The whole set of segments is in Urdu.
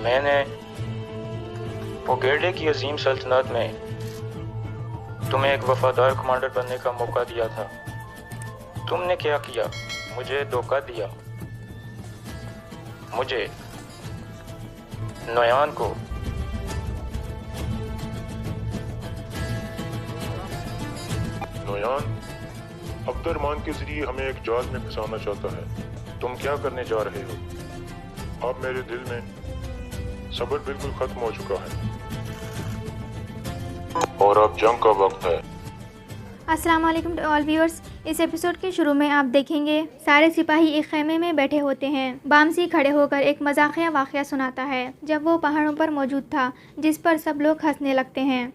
میں نے پوگیڈے کی عظیم سلطنت میں تمہیں ایک وفادار کمانڈر بننے کا موقع دیا تھا۔ تم نے کیا کیا؟ مجھے دھوکہ دیا، مجھے، نویان کو۔ نویان عبد الرحمان کے ذریعے ہمیں ایک جال میں پھنسانا چاہتا ہے۔ تم کیا کرنے جا رہے ہو؟ اب میرے دل میں صبر بالکل ختم ہو چکا ہے اور اب جنگ کا وقت ہے۔ السلام علیکم ٹو آل ویورز۔ اس ایپیسوڈ کے شروع میں آپ دیکھیں گے سارے سپاہی ایک خیمے میں بیٹھے ہوتے ہیں۔ بامسی کھڑے ہو کر ایک مزاحیہ واقعہ سناتا ہے جب وہ پہاڑوں پر موجود تھا، جس پر سب لوگ ہنسنے لگتے ہیں۔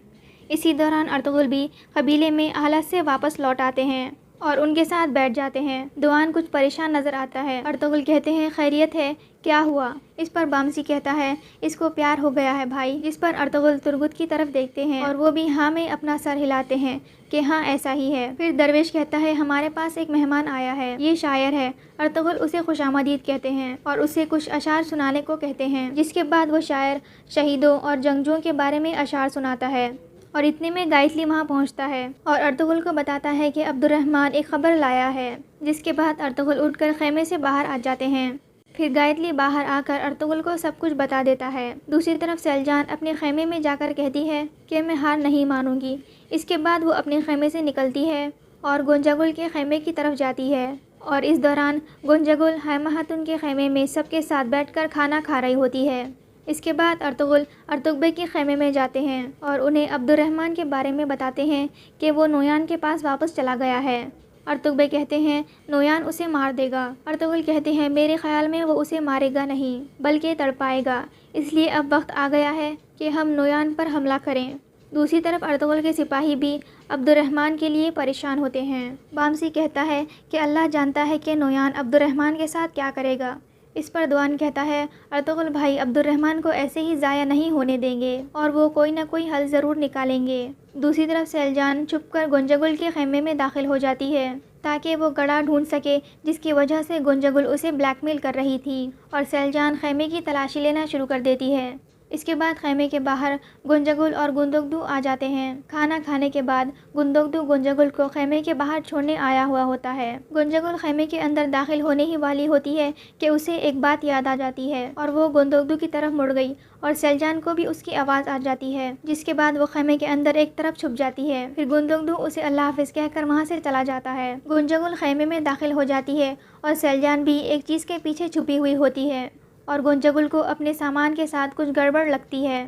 اسی دوران ارطغرل بھی قبیلے میں اہلت سے واپس لوٹ آتے ہیں اور ان کے ساتھ بیٹھ جاتے ہیں۔ دوان کچھ پریشان نظر آتا ہے۔ ارطغرل کہتے ہیں خیریت ہے، کیا ہوا؟ اس پر بامسی کہتا ہے اس کو پیار ہو گیا ہے بھائی، جس پر ارطغرل ترگت کی طرف دیکھتے ہیں اور وہ بھی ہاں میں اپنا سر ہلاتے ہیں کہ ہاں ایسا ہی ہے۔ پھر درویش کہتا ہے ہمارے پاس ایک مہمان آیا ہے، یہ شاعر ہے۔ ارطغرل اسے خوش آمدید کہتے ہیں اور اسے کچھ اشعار سنانے کو کہتے ہیں، جس کے بعد وہ شاعر شہیدوں اور جنگجوؤں کے بارے میں اشعار سناتا ہے۔ اور اتنے میں گائتلی وہاں پہنچتا ہے اور ارطغرل کو بتاتا ہے کہ عبد الرحمان ایک خبر لایا ہے، جس کے بعد ارطغرل اٹھ کر خیمے سے باہر آ جاتے ہیں۔ پھر گائتلی باہر آ کر ارطغرل کو سب کچھ بتا دیتا ہے۔ دوسری طرف سیلجان اپنے خیمے میں جا کر کہتی ہے کہ میں ہار نہیں مانوں گی۔ اس کے بعد وہ اپنے خیمے سے نکلتی ہے اور گنجا گل کے خیمے کی طرف جاتی ہے، اور اس دوران گنجا گل ہائمہ خاتون کے خیمے میں سب کے ساتھ بیٹھ کر کھانا کھا رہی ہوتی ہے۔ اس کے بعد ارطغرل ارتغبے کے خیمے میں جاتے ہیں اور انہیں عبد الرحمان کے بارے میں بتاتے ہیں کہ وہ نویان کے پاس واپس چلا گیا ہے۔ ارتغبے کہتے ہیں نویان اسے مار دے گا۔ ارطغرل کہتے ہیں میرے خیال میں وہ اسے مارے گا نہیں بلکہ تڑپائے گا، اس لیے اب وقت آ گیا ہے کہ ہم نویان پر حملہ کریں۔ دوسری طرف ارطغرل کے سپاہی بھی عبد الرحمان کے لیے پریشان ہوتے ہیں۔ بامسی کہتا ہے کہ اللہ جانتا ہے کہ نویان عبد الرحمان کے ساتھ کیا کرے گا۔ اس پر دوان کہتا ہے ارطغرل بھائی عبد الرحمان کو ایسے ہی ضائع نہیں ہونے دیں گے اور وہ کوئی نہ کوئی حل ضرور نکالیں گے۔ دوسری طرف سیلجان چھپ کر گنجا گل کے خیمے میں داخل ہو جاتی ہے تاکہ وہ گڑھا ڈھونڈ سکے جس کی وجہ سے گنجا گل اسے بلیک میل کر رہی تھی، اور سیلجان خیمے کی تلاشی لینا شروع کر دیتی ہے۔ اس کے بعد خیمے کے باہر گنجا گل اور گندگدو آ جاتے ہیں۔ کھانا کھانے کے بعد گندگدو گنجا گل کو خیمے کے باہر چھوڑنے آیا ہوا ہوتا ہے۔ گنجا گل خیمے کے اندر داخل ہونے ہی والی ہوتی ہے کہ اسے ایک بات یاد آ جاتی ہے اور وہ گندگدو کی طرف مڑ گئی، اور سیلجان کو بھی اس کی آواز آ جاتی ہے، جس کے بعد وہ خیمے کے اندر ایک طرف چھپ جاتی ہے۔ پھر گندگدو اسے اللہ حافظ کہہ کر وہاں سے چلا جاتا ہے۔ گنجا گل خیمے میں داخل ہو جاتی ہے اور سیلجان بھی ایک چیز کے پیچھے چھپی ہوئی ہوتی ہے، اور گنجا گل کو اپنے سامان کے ساتھ کچھ گڑبڑ لگتی ہے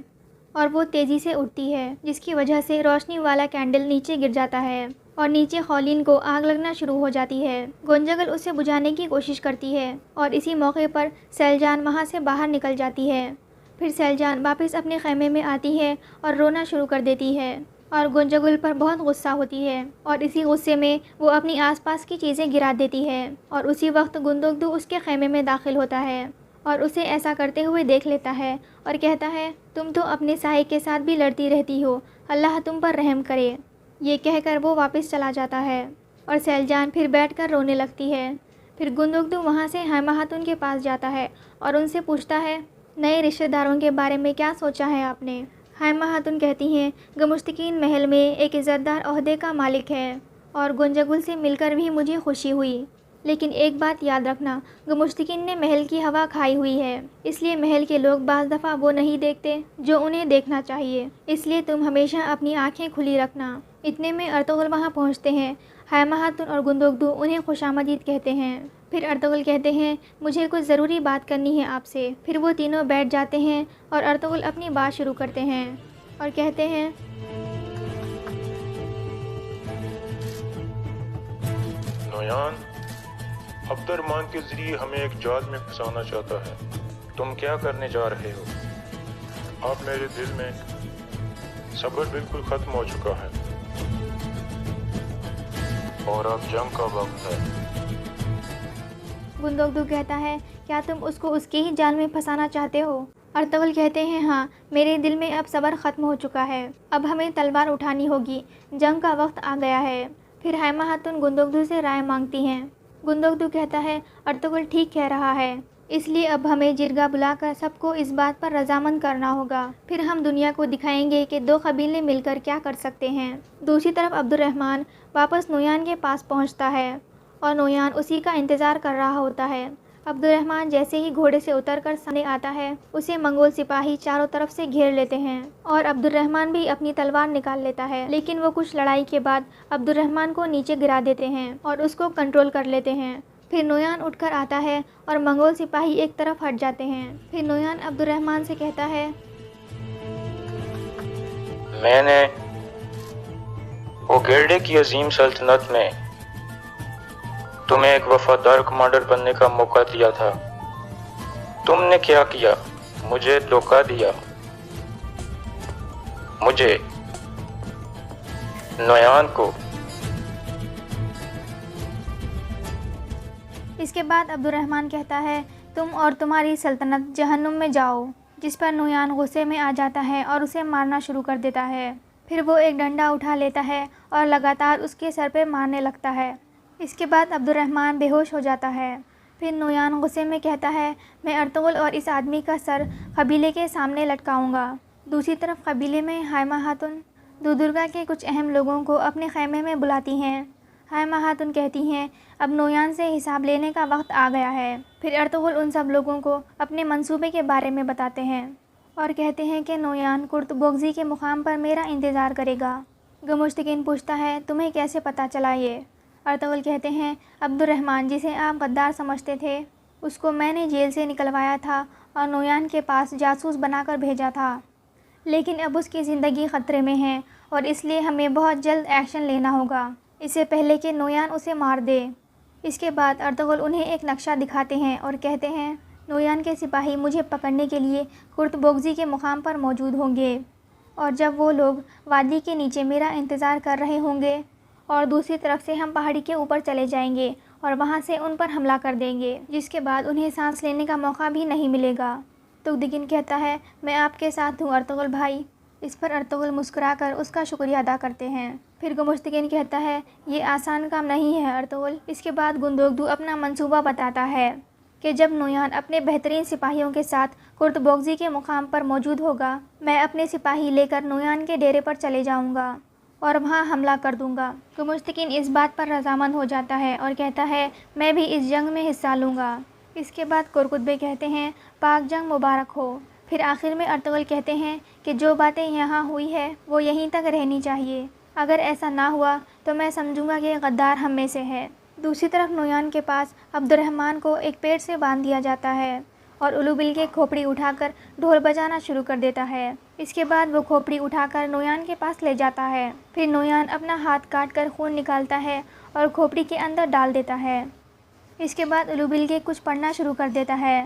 اور وہ تیزی سے اٹھتی ہے، جس کی وجہ سے روشنی والا کینڈل نیچے گر جاتا ہے اور نیچے خولین کو آگ لگنا شروع ہو جاتی ہے۔ گنجا گل اسے بجھانے کی کوشش کرتی ہے اور اسی موقع پر سیلجان وہاں سے باہر نکل جاتی ہے۔ پھر سیلجان واپس اپنے خیمے میں آتی ہے اور رونا شروع کر دیتی ہے اور گنجا گل پر بہت غصہ ہوتی ہے، اور اسی غصے میں وہ اپنی آس پاس کی چیزیں گرا دیتی ہے، اور اسی وقت گندگدو اس کے خیمے میں داخل ہوتا ہے اور اسے ایسا کرتے ہوئے دیکھ لیتا ہے اور کہتا ہے تم تو اپنے سائے کے ساتھ بھی لڑتی رہتی ہو، اللہ تم پر رحم کرے۔ یہ کہہ کر وہ واپس چلا جاتا ہے اور سیلجان پھر بیٹھ کر رونے لگتی ہے۔ پھر گندگدو وہاں سے ہائمہ خاتون کے پاس جاتا ہے اور ان سے پوچھتا ہے نئے رشتہ داروں کے بارے میں کیا سوچا ہے آپ نے؟ ہائمہ خاتون کہتی ہیں گمشتکین محل میں ایک عزت دار عہدے کا مالک ہے اور گنجا گل سے مل کر بھی مجھے خوشی ہوئی، لیکن ایک بات یاد رکھنا، گمشتکین نے محل کی ہوا کھائی ہوئی ہے، اس لیے محل کے لوگ بعض دفعہ وہ نہیں دیکھتے جو انہیں دیکھنا چاہیے، اس لیے تم ہمیشہ اپنی آنکھیں کھلی رکھنا۔ اتنے میں ارطغرل وہاں پہنچتے ہیں۔ ہائمہ خاتون اور گندگدو انہیں خوش آمدید کہتے ہیں۔ پھر ارطغرل کہتے ہیں مجھے کچھ ضروری بات کرنی ہے آپ سے۔ پھر وہ تینوں بیٹھ جاتے ہیں اور ارطغرل اپنی بات شروع کرتے ہیں اور کہتے ہیں نویان عبد الرحمان کے ذریعے ہمیں ایک جال میں پھنسانا چاہتا ہے۔ تم کیا کرنے جا رہے ہو؟ اب میرے دل میں صبر بالکل ختم ہو چکا ہے اور اب جنگ کا وقت ہے۔ گندگدو کہتا ہے کیا تم اس کو اس کے ہی جال میں پھنسانا چاہتے ہو؟ ارطغرل کہتے ہیں ہاں، میرے دل میں اب صبر ختم ہو چکا ہے، اب ہمیں تلوار اٹھانی ہوگی، جنگ کا وقت آ گیا ہے۔ پھر ہائمہ خاتون گندگدو سے رائے مانگتی ہیں۔ گندگدو کہتا ہے ارطغرل ٹھیک کہہ رہا ہے، اس لیے اب ہمیں جرگہ بلا کر سب کو اس بات پر رضامند کرنا ہوگا، پھر ہم دنیا کو دکھائیں گے کہ 2 قبیلے مل کر کیا کر سکتے ہیں۔ دوسری طرف عبد الرحمن واپس نویان کے پاس پہنچتا ہے اور نویان اسی کا انتظار کر رہا ہوتا ہے۔ عبد الرحمن جیسے ہی گھوڑے سے اتر کر سامنے آتا ہے، اسے منگول سپاہی چاروں طرف سے گھیر لیتے ہیں اور عبد الرحمن بھی اپنی تلوار نکال لیتا ہے، لیکن وہ کچھ لڑائی کے بعد عبد الرحمن کو نیچے گرا دیتے ہیں اور اس کو کنٹرول کر لیتے ہیں۔ پھر نویان اٹھ کر آتا ہے اور منگول سپاہی ایک طرف ہٹ جاتے ہیں۔ پھر نویان عبد الرحمن سے کہتا ہے، میں نے اوگیرڈے کی عظیم سلطنت میں تمہیں ایک وفادار کمانڈر بننے کا موقع دیا تھا، تم نے کیا کیا؟ مجھے دھوکہ دیا، مجھے نویان کو۔ اس کے بعد عبد الرحمن کہتا ہے، تم اور تمہاری سلطنت جہنم میں جاؤ، جس پر نویان غصے میں آ جاتا ہے اور اسے مارنا شروع کر دیتا ہے۔ پھر وہ ایک ڈنڈا اٹھا لیتا ہے اور لگاتار اس کے سر پہ مارنے لگتا ہے۔ اس کے بعد عبد الرحمن بے ہوش ہو جاتا ہے۔ پھر نویان غصے میں کہتا ہے، میں ارطغرل اور اس آدمی کا سر قبیلے کے سامنے لٹکاؤں گا۔ دوسری طرف قبیلے میں حائمہ خاتون دودرگا کے کچھ اہم لوگوں کو اپنے خیمے میں بلاتی ہیں۔ حائمہ خاتون کہتی ہیں، اب نویان سے حساب لینے کا وقت آ گیا ہے۔ پھر ارطغرل ان سب لوگوں کو اپنے منصوبے کے بارے میں بتاتے ہیں اور کہتے ہیں کہ نویان کرت بوغزی کے مقام پر میرا انتظار کرے گا۔ گمشتگین پوچھتا ہے، تمہیں کیسے پتہ چلا یہ؟ ارطغرل کہتے ہیں، عبد الرحمن جسے آپ غدار سمجھتے تھے، اس کو میں نے جیل سے نکلوایا تھا اور نویان کے پاس جاسوس بنا کر بھیجا تھا، لیکن اب اس کی زندگی خطرے میں ہے اور اس لیے ہمیں بہت جلد ایکشن لینا ہوگا، اس سے پہلے کہ نویان اسے مار دے۔ اس کے بعد ارطغرل انہیں ایک نقشہ دکھاتے ہیں اور کہتے ہیں، نویان کے سپاہی مجھے پکڑنے کے لیے کرت بوغزی کے مقام پر موجود ہوں گے، اور جب وہ لوگ وادی کے نیچے میرا انتظار کر رہے ہوں گے اور دوسری طرف سے ہم پہاڑی کے اوپر چلے جائیں گے اور وہاں سے ان پر حملہ کر دیں گے، جس کے بعد انہیں سانس لینے کا موقع بھی نہیں ملے گا۔ تغدگین کہتا ہے، میں آپ کے ساتھ ہوں ارطغرل بھائی۔ اس پر ارطغرل مسکرا کر اس کا شکریہ ادا کرتے ہیں۔ پھر گمشتگین کہتا ہے، یہ آسان کام نہیں ہے ارطغرل۔ اس کے بعد گندوگدو اپنا منصوبہ بتاتا ہے کہ جب نویان اپنے بہترین سپاہیوں کے ساتھ کرت بوغزی کے مقام پر موجود ہوگا، میں اپنے سپاہی لے کر نویان کے ڈیرے پر چلے جاؤں گا اور وہاں حملہ کر دوں گا۔ گمشتگین اس بات پر رضامند ہو جاتا ہے اور کہتا ہے، میں بھی اس جنگ میں حصہ لوں گا۔ اس کے بعد کرکتبے کہتے ہیں، پاک جنگ مبارک ہو۔ پھر آخر میں ارطغرل کہتے ہیں کہ جو باتیں یہاں ہوئی ہے وہ یہیں تک رہنی چاہیے، اگر ایسا نہ ہوا تو میں سمجھوں گا کہ غدار ہم میں سے ہے۔ دوسری طرف نویان کے پاس عبد الرحمن کو ایک پیڑ سے باندھ دیا جاتا ہے اور الوبل کے کھوپڑی اٹھا کر ڈھول بجانا شروع کر دیتا ہے۔ اس کے بعد وہ کھوپڑی اٹھا کر نویان کے پاس لے جاتا ہے۔ پھر نویان اپنا ہاتھ کاٹ کر خون نکالتا ہے اور کھوپڑی کے اندر ڈال دیتا ہے۔ اس کے بعد الوبل کے کچھ پڑھنا شروع کر دیتا ہے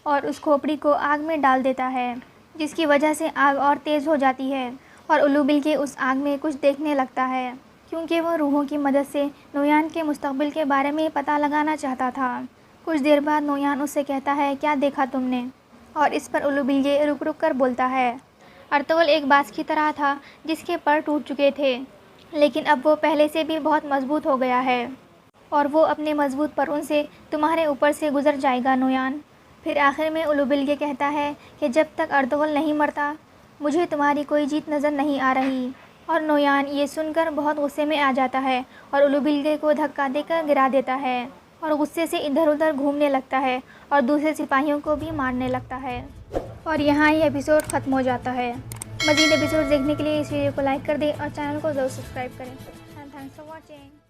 اور اس کھوپڑی کو آگ میں ڈال دیتا ہے، جس کی وجہ سے آگ اور تیز ہو جاتی ہے اور الوبل کے اس آگ میں کچھ دیکھنے لگتا ہے، کیونکہ وہ روحوں کی مدد سے نویان کے مستقبل کے بارے میں پتہ لگانا چاہتا تھا۔ کچھ دیر بعد نویان اس سے کہتا ہے، کیا دیکھا تم نے؟ اور اس پر الوبل رک رک کر بولتا ہے، ارطغرل ایک باز کی طرح تھا جس کے پر ٹوٹ چکے تھے، لیکن اب وہ پہلے سے بھی بہت مضبوط ہو گیا ہے اور وہ اپنے مضبوط پروں سے تمہارے اوپر سے گزر جائے گا نویان۔ پھر آخر میں الوبل کہتا ہے کہ جب تک ارطغرل نہیں مرتا مجھے تمہاری کوئی جیت نظر نہیں آ رہی، اور نویان یہ سن کر بہت غصے میں آ جاتا ہے اور الوبل کو دھکا دے کر گرا دیتا ہے اور غصے سے ادھر ادھر گھومنے لگتا ہے اور دوسرے سپاہیوں کو بھی مارنے لگتا ہے، اور یہاں یہ ایپیسوڈ ختم ہو جاتا ہے۔ مزید ایپیسوڈ دیکھنے کے لیے اس ویڈیو کو لائک کر دیں اور چینل کو ضرور سبسکرائب کریں۔ Thanks for watching.